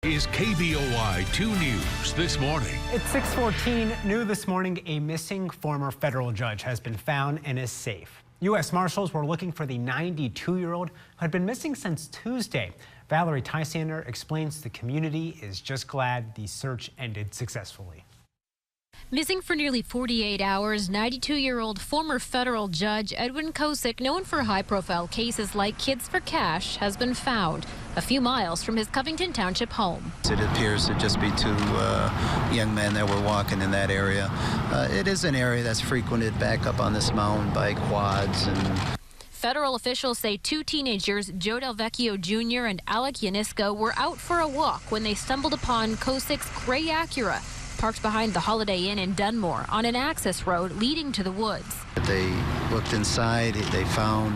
Is KBOI 2 News this morning. It's 6:14. New this morning, a missing former federal judge has been found and is safe. U.S. Marshals were looking for the 92-year-old who had been missing since Tuesday. Valerie Tysander explains the community is just glad the search ended successfully. Missing for nearly 48 hours, 92-year-old former federal judge Edwin Kosick, known for high-profile cases like Kids for Cash, has been found a few miles from his Covington Township home. It appears to just be two young men that were walking in that area. It is an area that's frequented back up on this mountain by quads and... Federal officials say two teenagers, Joe Del Vecchio Jr. and Alec Yanisco, were out for a walk when they stumbled upon Kosick's gray Acura, parked behind the Holiday Inn in Dunmore on an access road leading to the woods. They looked inside. They found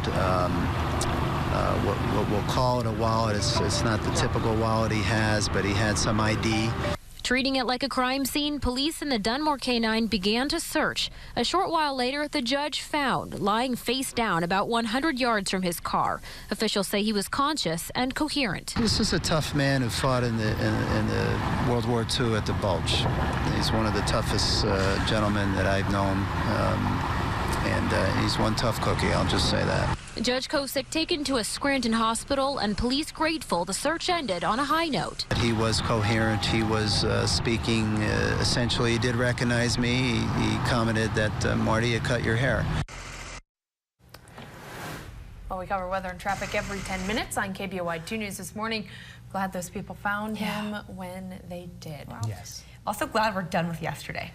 what we'll call it a wallet. It's not the typical wallet he has, but he had some ID. Treating it like a crime scene, police in the Dunmore K-9 began to search. A short while later, the judge found, lying face down about 100 yards from his car. Officials say he was conscious and coherent. This is a tough man who fought in the World War II at the Bulge. He's one of the toughest gentlemen that I've known, and he's one tough cookie, I'll just say that. Judge Kosick taken to a Scranton hospital, and police grateful the search ended on a high note. He was coherent. He was speaking. Essentially, he did recognize me. He commented that, Marty, you cut your hair. Well, we cover weather and traffic every 10 minutes on KBOI 2 News this morning. Glad those people found him when they did. Wow. Yes. Also glad we're done with yesterday.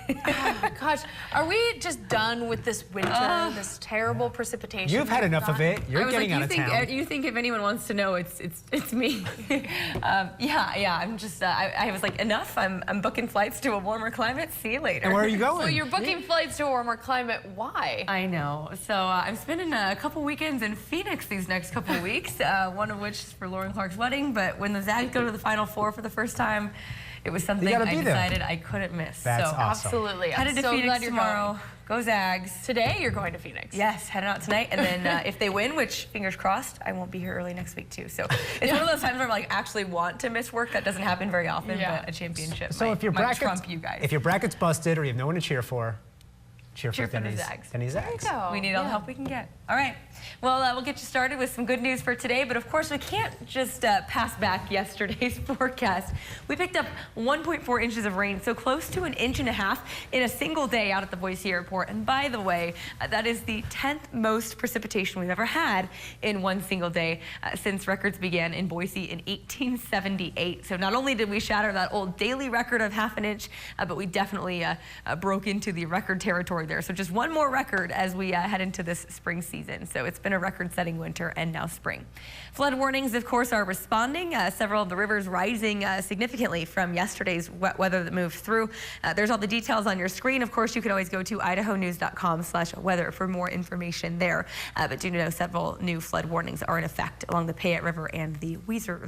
Oh, gosh, are we just done with this winter, this terrible precipitation? You've had enough of it. You're getting out of town. You think if anyone wants to know, it's me. Yeah. I'm just. I was like, enough. I'm booking flights to a warmer climate. See you later. And where are you going? So you're booking flights to a warmer climate. Why? I know. So I'm spending a couple weekends in Phoenix these next couple weeks. One of which is for Lauren Clark's wedding. But when the Zags go to the Final Four for the first time, it was something I decided I couldn't miss. That's so awesome. Absolutely. Headed to Phoenix tomorrow. Go Zags. Today you're going to Phoenix. Yes, heading out tonight. And then if they win, which fingers crossed, I won't be here early next week too. So it's one of those times where I like actually want to miss work. That doesn't happen very often, but a championship so if your might trump you guys. If your bracket's busted or you have no one to cheer for the Zags. Denny's Zags. We need all the help we can get. All right. Well, we'll get you started with some good news for today, but of course we can't just pass back yesterday's forecast. We picked up 1.4 inches of rain, so close to 1.5 inches in a single day out at the Boise Airport. And by the way, that is the 10th most precipitation we've ever had in one single day since records began in Boise in 1878. So not only did we shatter that old daily record of 1/2 inch, but we definitely broke into the record territory there. So just one more record as we head into this spring season. So it's been a record-setting winter and now spring. Flood warnings, of course, are responding. Several of the rivers rising significantly from yesterday's wet weather that moved through. There's all the details on your screen. Of course, you can always go to idahonews.com/weather for more information there. But do know several new flood warnings are in effect along the Payette River and the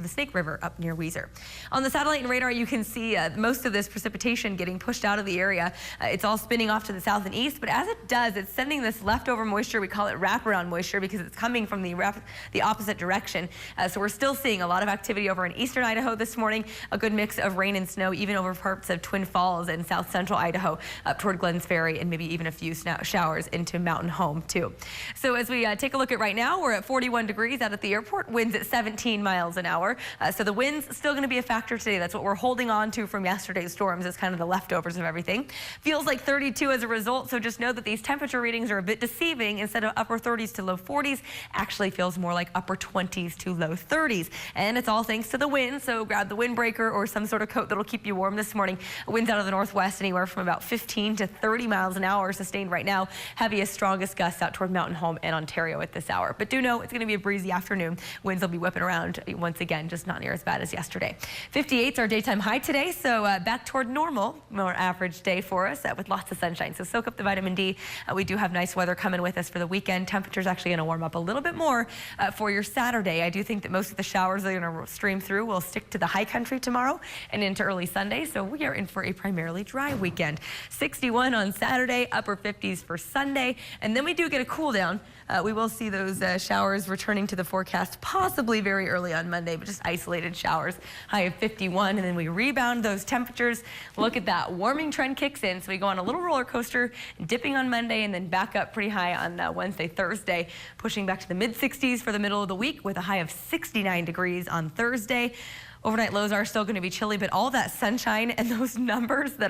Snake River up near Weiser. On the satellite and radar, you can see most of this precipitation getting pushed out of the area. It's all spinning off to the south and east, but as it does, it's sending this leftover moisture. We call it wraparound moisture because it's coming from the opposite direction. So we're still seeing a lot of activity over in eastern Idaho this morning, a good mix of rain and snow, even over parts of Twin Falls and south central Idaho up toward Glens Ferry, and maybe even a few showers into Mountain Home too. So as we take a look at right now, we're at 41 degrees out at the airport, winds at 17 miles an hour. So the wind's still going to be a factor today. That's what we're holding on to from yesterday's storms, is kind of the leftovers of everything. Feels like 32 as a result, so just know that these temperature readings are a bit deceiving. Instead of upper 30s to low 40s, actually feels more like upper 20s to low 30s. And it's all thanks to the wind, so grab the windbreaker or some sort of coat that'll keep you warm this morning. Winds out of the northwest anywhere from about 15 to 30 miles an hour sustained right now. Heaviest, strongest gusts out toward Mountain Home and Ontario at this hour. But do know it's going to be a breezy afternoon. Winds will be whipping around once again, just not near as bad as yesterday. 58's our daytime high today, so back toward normal, more average day for us with lots of sunshine. So soak up the vitamin D. We do have nice weather coming with us for the weekend. temperatures actually going to warm up a little bit more for your Saturday. I do think that most of the showers that are going to stream through will stick to the high country tomorrow and into early Sunday. So we are in for a primarily dry weekend. 61 on Saturday, upper 50s for Sunday. And then we do get a cool down. We will see those showers returning to the forecast possibly very early on Monday, but just isolated showers. High of 51, and then we rebound those temperatures. Look at that. Warming trend kicks in, so we go on a little roller coaster, dipping on Monday and then back up pretty high on Wednesday, Thursday, pushing back to the mid-60s for the middle of the week with a high of 69 degrees on Thursday. Overnight lows are still going to be chilly, but all that sunshine and those numbers that are